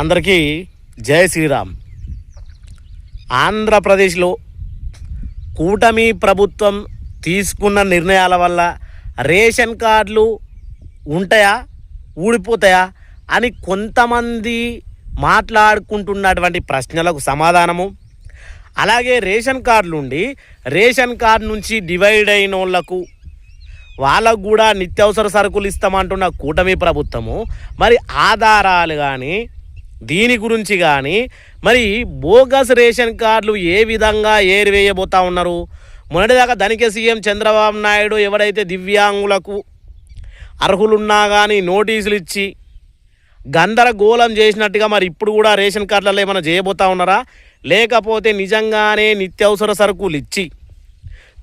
అందరికీ జై శ్రీరామ్. ఆంధ్రప్రదేశ్లో కూటమి ప్రభుత్వం తీసుకున్న నిర్ణయాల వల్ల రేషన్ కార్డులు ఉంటాయా, ఊడిపోతాయా అని కొంతమంది మాట్లాడుకుంటున్నటువంటి ప్రశ్నలకు సమాధానము, అలాగే రేషన్ కార్డులు ఉండి రేషన్ కార్డు నుంచి డివైడ్ అయిన వాళ్ళకు కూడా నిత్యావసర సరుకులు ఇస్తామంటున్న కూటమి ప్రభుత్వము మరి ఆధారాలు కానీ దీని గురించి కానీ మరి బోగస్ రేషన్ కార్డులు ఏ విధంగా ఏరివేయబోతా ఉన్నారు. మొన్నటిదాకా ధనిక సీఎం చంద్రబాబు నాయుడు ఎవరైతే దివ్యాంగులకు అర్హులున్నా కానీ నోటీసులు ఇచ్చి గందరగోళం చేసినట్టుగా మరి ఇప్పుడు కూడా రేషన్ కార్డులలో ఏమైనా చేయబోతా ఉన్నారా, లేకపోతే నిజంగానే నిత్యావసర సరుకులు ఇచ్చి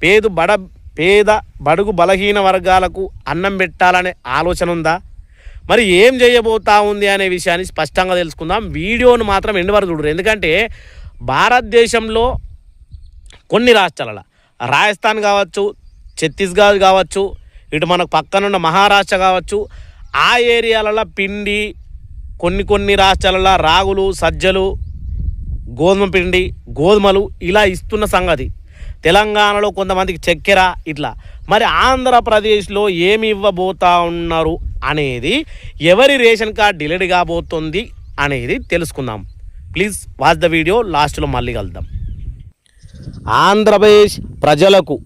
పేద బడుగు బలహీన వర్గాలకు అన్నం పెట్టాలనే ఆలోచన ఉందా, మరి ఏం చేయబోతా ఉంది అనే విషయాన్ని స్పష్టంగా తెలుసుకుందాం. వీడియోను మాత్రం ఎండ్ వరకు చూడరు. ఎందుకంటే భారతదేశంలో కొన్ని రాష్ట్రాలలో రాజస్థాన్ కావచ్చు, ఛత్తీస్గఢ్ కావచ్చు, ఇటు మనకు పక్కనున్న మహారాష్ట్ర కావచ్చు, ఆ ఏరియాలలో పిండి కొన్ని రాష్ట్రాలలో రాగులు, సజ్జలు, గోధుమ పిండి, గోధుమలు ఇలా ఇస్తున్న సంగతి. తెలంగాణలో కొంతమందికి చక్కెర ఇట్లా. మరి ఆంధ్రప్రదేశ్లో ఏమి ఇవ్వబోతా ఉన్నారు అనేది, ఎవరి రేషన్ కార్డ్ డిలీట్ కాబోతుంది అనేది తెలుసుకుందాం. ప్లీజ్ వాచ్ ద వీడియో, లాస్ట్లో మళ్ళీ కలుద్దాం. ఆంధ్రప్రదేశ్ ప్రజలకు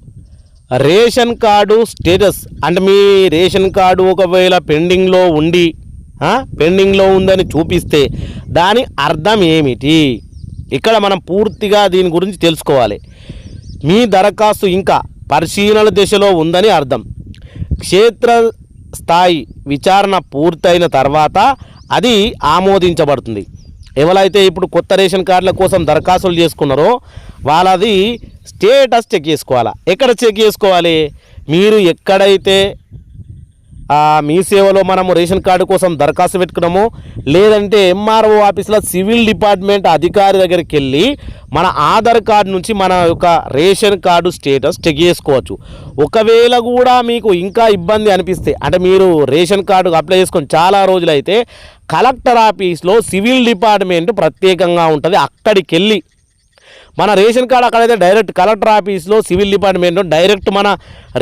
రేషన్ కార్డు స్టేటస్ అంటే మీ రేషన్ కార్డు ఒకవేళ పెండింగ్లో ఉందని చూపిస్తే దాని అర్థం ఏమిటి, ఇక్కడ మనం పూర్తిగా దీని గురించి తెలుసుకోవాలి. మీ దరఖాస్తు ఇంకా పరిశీలన దశలో ఉందని అర్థం. క్షేత్రస్థాయి విచారణ పూర్తయిన తర్వాత అది ఆమోదించబడుతుంది. ఎవరైతే ఇప్పుడు కొత్త రేషన్ కార్డుల కోసం దరఖాస్తులు చేసుకున్నారో వాళ్ళది స్టేటస్ చెక్ చేసుకోవాలా. ఎక్కడ చెక్ చేసుకోవాలి, మీరు ఎక్కడైతే మీ సేవలో మనము రేషన్ కార్డు కోసం దరఖాస్తు పెట్టుకున్నామో, లేదంటే ఎంఆర్ఓ ఆఫీస్లో సివిల్ డిపార్ట్మెంట్ అధికారి దగ్గరికి వెళ్ళి మన ఆధార్ కార్డు నుంచి మన యొక్క రేషన్ కార్డు స్టేటస్ చెక్ చేసుకోవచ్చు. ఒకవేళ కూడా మీకు ఇంకా ఇబ్బంది అనిపిస్తే, అంటే మీరు రేషన్ కార్డు అప్లై చేసుకొని చాలా రోజులైతే కలెక్టర్ ఆఫీస్లో సివిల్ డిపార్ట్మెంట్ ప్రత్యేకంగా ఉంటుంది. అక్కడికి వెళ్ళి మన రేషన్ కార్డు అక్కడైతే డైరెక్ట్ కలెక్టర్ ఆఫీస్లో సివిల్ డిపార్ట్మెంట్ డైరెక్ట్ మన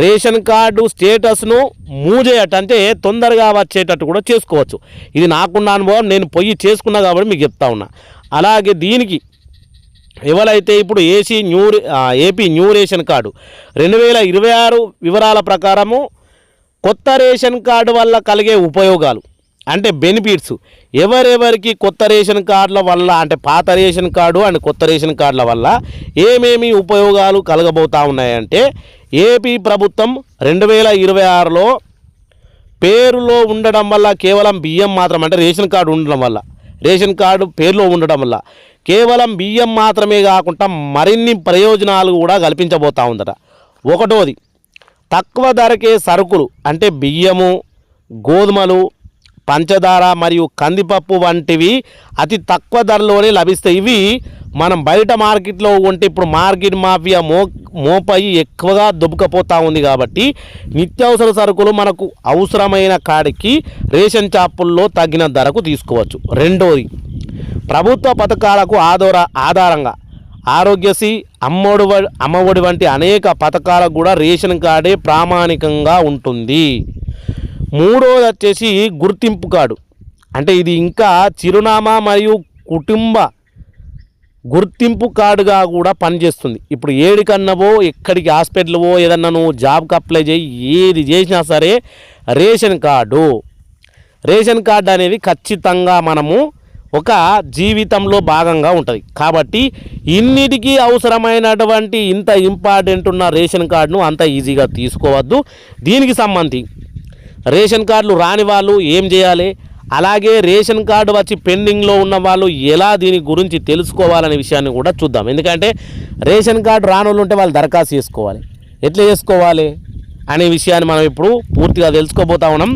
రేషన్ కార్డు స్టేటస్ను మూవ్ చేయటం, అంటే తొందరగా వచ్చేటట్టు కూడా చేసుకోవచ్చు. ఇది నాకున్న అనుభవం, నేను పోయి చేసుకున్నా కాబట్టి మీకు చెప్తా ఉన్నా. అలాగే దీనికి ఎవరైతే ఇప్పుడు ఏపీ న్యూ రేషన్ కార్డు 2026 వివరాల ప్రకారము కొత్త రేషన్ కార్డు వల్ల కలిగే ఉపయోగాలు అంటే బెనిఫిట్స్, ఎవరెవరికి కొత్త రేషన్ కార్డుల వల్ల అంటే పాత రేషన్ కార్డు అండ్ కొత్త రేషన్ కార్డుల వల్ల ఏమేమి ఉపయోగాలు కలగబోతూ ఉన్నాయంటే, ఏపీ ప్రభుత్వం 2026లో పేరులో ఉండడం వల్ల కేవలం బియ్యం మాత్రం, అంటే రేషన్ కార్డు ఉండడం వల్ల, రేషన్ కార్డు పేరులో ఉండడం వల్ల కేవలం బియ్యం మాత్రమే కాకుండా మరిన్ని ప్రయోజనాలు కూడా కల్పించబోతూ ఉందట. ఒకటోది, తక్కువ ధరకే సరుకులు అంటే బియ్యము, గోధుమలు, పంచదార మరియు కందిపప్పు వంటివి అతి తక్కువ ధరలోనే లభిస్తాయి. ఇవి మనం బయట మార్కెట్లో ఉంటే ఇప్పుడు మార్కెట్ మాఫియా మోపై ఎక్కువగా దుబ్బుకపోతూ ఉంది. కాబట్టి నిత్యావసర సరుకులు మనకు అవసరమైన కాడికి రేషన్ షాపుల్లో తగిన ధరకు తీసుకోవచ్చు. రెండోది, ప్రభుత్వ పథకాలకు ఆధారంగా ఆరోగ్యశ్రీ, అమ్మఒడి వంటి అనేక పథకాలకు కూడా రేషన్ కార్డే ప్రామాణికంగా ఉంటుంది. మూడోది వచ్చేసి గుర్తింపు కార్డు, అంటే ఇది ఇంకా చిరునామా మరియు కుటుంబ గుర్తింపు కార్డుగా కూడా పనిచేస్తుంది. ఇప్పుడు ఏడికన్నవో ఎక్కడికి హాస్పిటల్వో ఏదన్నా నువ్వు జాబ్కి అప్లై చేయి, ఏది చేసినా సరే రేషన్ కార్డు అనేది ఖచ్చితంగా మనము ఒక జీవితంలో భాగంగా ఉంటుంది. కాబట్టి ఇన్నిటికీ అవసరమైనటువంటి ఇంత ఇంపార్టెంట్ ఉన్న రేషన్ కార్డును అంత ఈజీగా తీసుకోవద్దు. దీనికి సంబంధించి రేషన్ కార్డులు రాని వాళ్ళు ఏం చేయాలి, అలాగే రేషన్ కార్డు వచ్చి పెండింగ్లో ఉన్న వాళ్ళు ఎలా దీని గురించి తెలుసుకోవాలనే విషయాన్ని కూడా చూద్దాం. ఎందుకంటే రేషన్ కార్డు రాని వాళ్ళు ఉంటే వాళ్ళు దరఖాస్తు చేసుకోవాలి, ఎట్లా చేసుకోవాలి అనే విషయాన్ని మనం ఇప్పుడు పూర్తిగా తెలుసుకోబోతా ఉన్నాం.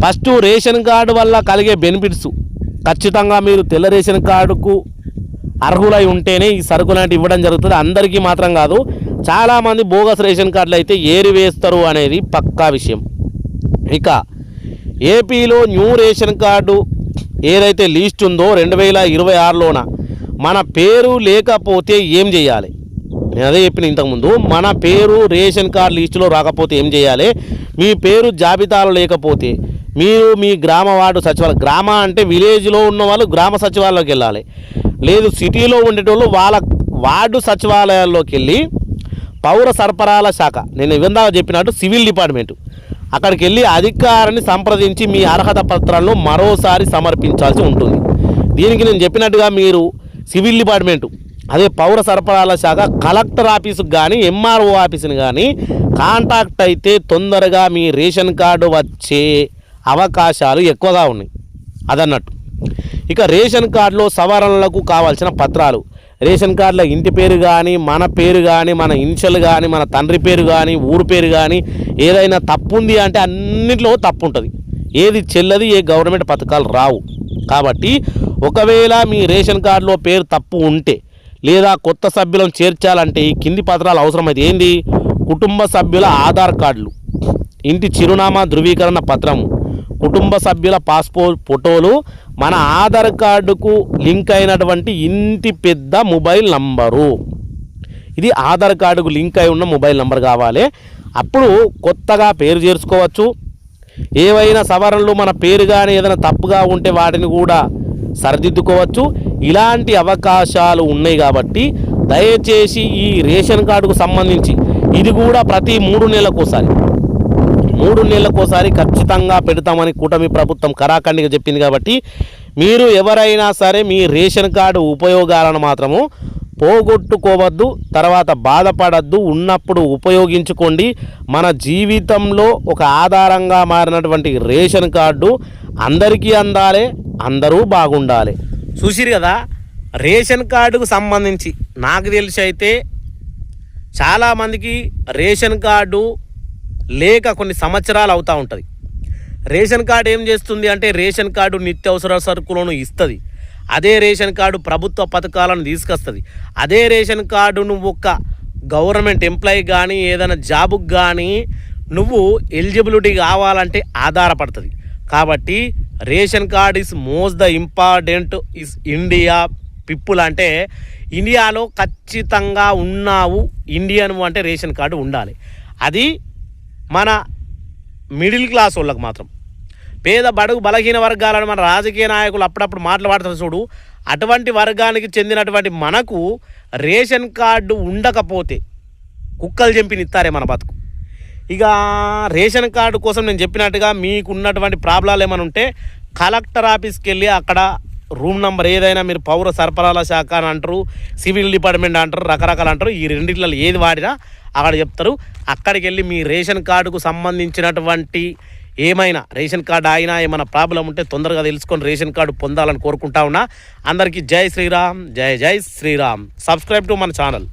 ఫస్ట్, రేషన్ కార్డు వల్ల కలిగే బెనిఫిట్స్. ఖచ్చితంగా మీరు తెల్ల రేషన్ కార్డుకు అర్హులై ఉంటేనే ఈ సరుకు లాంటి ఇవ్వడం జరుగుతుంది. అందరికీ మాత్రం కాదు, చాలామంది బోగస్ రేషన్ కార్డులు అయితే ఏరివేస్తారు అనేది పక్కా విషయం. ఇక ఏపీలో న్యూ రేషన్ కార్డు ఏదైతే లిస్ట్ ఉందో 2026లోన మన పేరు లేకపోతే ఏం చేయాలి? నేను అదే చెప్పిన ఇంతకుముందు, మన పేరు రేషన్ కార్డు లిస్టులో రాకపోతే ఏం చేయాలి, మీ పేరు జాబితాలో లేకపోతే మీరు మీ గ్రామ వార్డు సచివాలయం, గ్రామ అంటే విలేజ్లో ఉన్న వాళ్ళు గ్రామ సచివాలయంలోకి వెళ్ళాలి, లేదు సిటీలో ఉండేటోళ్ళు వాళ్ళ వార్డు సచివాలయాల్లోకి వెళ్ళి పౌర సరఫరాల శాఖ, నేను ఇందాక చెప్పినట్టు సివిల్ డిపార్ట్మెంటు, అక్కడికి వెళ్ళి అధికారిని సంప్రదించి మీ అర్హత పత్రాలను మరోసారి సమర్పించాల్సి ఉంటుంది. దీనికి నేను చెప్పినట్టుగా మీరు సివిల్ డిపార్ట్మెంటు, అదే పౌర సరఫరాల శాఖ కలెక్టర్ ఆఫీసుకు కానీ ఎంఆర్ఓ ఆఫీసుని కానీ కాంటాక్ట్ అయితే తొందరగా మీ రేషన్ కార్డు వచ్చే అవకాశాలు ఎక్కువగా ఉన్నాయి అదన్నట్టు. ఇక రేషన్ కార్డులో సవరణలకు కావాల్సిన పత్రాలు, రేషన్ కార్డులో ఇంటి పేరు కానీ మన పేరు కానీ మన ఇనిషియల్ కానీ మన తండ్రి పేరు కానీ ఊరు పేరు కానీ ఏదైనా తప్పు ఉంది అంటే అన్నింటిలో తప్పు ఉంటుంది, ఏది చెల్లది, ఏ గవర్నమెంట్ పథకాలు రావు. కాబట్టి ఒకవేళ మీ రేషన్ కార్డులో పేరు తప్పు ఉంటే లేదా కొత్త సభ్యులను చేర్చాలంటే ఈ కింది పత్రాలు అవసరమైతే ఏంది? కుటుంబ సభ్యుల ఆధార్ కార్డులు, ఇంటి చిరునామా ధృవీకరణ పత్రము, కుటుంబ సభ్యుల పాస్పోర్ట్ ఫోటోలు, మన ఆధార్ కార్డుకు లింక్ అయినటువంటి ఇంటి పెద్ద మొబైల్ నంబరు. ఇది ఆధార్ కార్డుకు లింక్ అయి ఉన్న మొబైల్ నంబర్ కావాలి. అప్పుడు కొత్తగా పేరు చేర్చుకోవచ్చు. ఏవైనా సవరణలు మన పేరు కానీ ఏదైనా తప్పుగా ఉంటే వాటిని కూడా సరిదిద్దుకోవచ్చు. ఇలాంటి అవకాశాలు ఉన్నాయి కాబట్టి దయచేసి ఈ రేషన్ కార్డుకు సంబంధించి ఇది కూడా ప్రతి 3 నెలలకోసారి ఖచ్చితంగా పెడతామని కూటమి ప్రభుత్వం కరాఖండిగా చెప్పింది. కాబట్టి మీరు ఎవరైనా సరే మీ రేషన్ కార్డు ఉపయోగాలను మాత్రము పోగొట్టుకోవద్దు, తర్వాత బాధపడద్దు, ఉన్నప్పుడు ఉపయోగించుకోండి. మన జీవితంలో ఒక ఆధారంగా మారినటువంటి రేషన్ కార్డు అందరికీ అందాలి, అందరూ బాగుండాలి. చూసిరు కదా, రేషన్ కార్డుకు సంబంధించి నాకు తెలిసి అయితే చాలామందికి రేషన్ కార్డు లేక కొన్ని సంవత్సరాలు అవుతూ ఉంటుంది. రేషన్ కార్డు ఏం చేస్తుంది అంటే రేషన్ కార్డు నిత్యావసర సరుకులను ఇస్తుంది, అదే రేషన్ కార్డు ప్రభుత్వ పథకాలను తీసుకొస్తుంది, అదే రేషన్ కార్డు నువ్వు ఒక గవర్నమెంట్ ఎంప్లాయీ కానీ ఏదైనా జాబుకు కానీ నువ్వు ఎలిజిబిలిటీ కావాలంటే ఆధారపడుతుంది. కాబట్టి ration card is most the important is India people. అంటే ఇండియాలో ఖచ్చితంగా ఉన్నావు ఇండియన్ అంటే రేషన్ కార్డు ఉండాలి. అది మన మిడిల్ క్లాస్ వాళ్ళకి మాత్రం. పేద బడుగు బలహీన వర్గాలను మన రాజకీయ నాయకులు అప్పుడప్పుడు మాట్లాడుతారు చూడు, అటువంటి వర్గానికి చెందినటువంటి మనకు రేషన్ కార్డు ఉండకపోతే కుక్కలు చంపినిస్తారే మన బతుకు. ఇక రేషన్ కార్డు కోసం నేను చెప్పినట్టుగా మీకున్నటువంటి ప్రాబ్లాలు ఏమైనా ఉంటే కలెక్టర్ ఆఫీస్కి వెళ్ళి అక్కడ రూమ్ నెంబర్ ఏదైనా మీరు పౌర సరఫరాల శాఖ అని అంటారు, సివిల్ డిపార్ట్మెంట్ అంటారు, రకరకాలు అంటారు, ఈ రెండిట్లలో ఏది వాడినా అక్కడ చెప్తారు. అక్కడికి వెళ్ళి మీ రేషన్ కార్డుకు సంబంధించినటువంటి ఏమైనా రేషన్ కార్డు అయినా ఏమైనా ప్రాబ్లం ఉంటే తొందరగా తెలుసుకొని రేషన్ కార్డు పొందాలని కోరుకుంటా ఉన్నా. అందరికీ జై శ్రీరామ్, జై జై శ్రీరామ్. సబ్స్క్రైబ్ టు మన ఛానల్.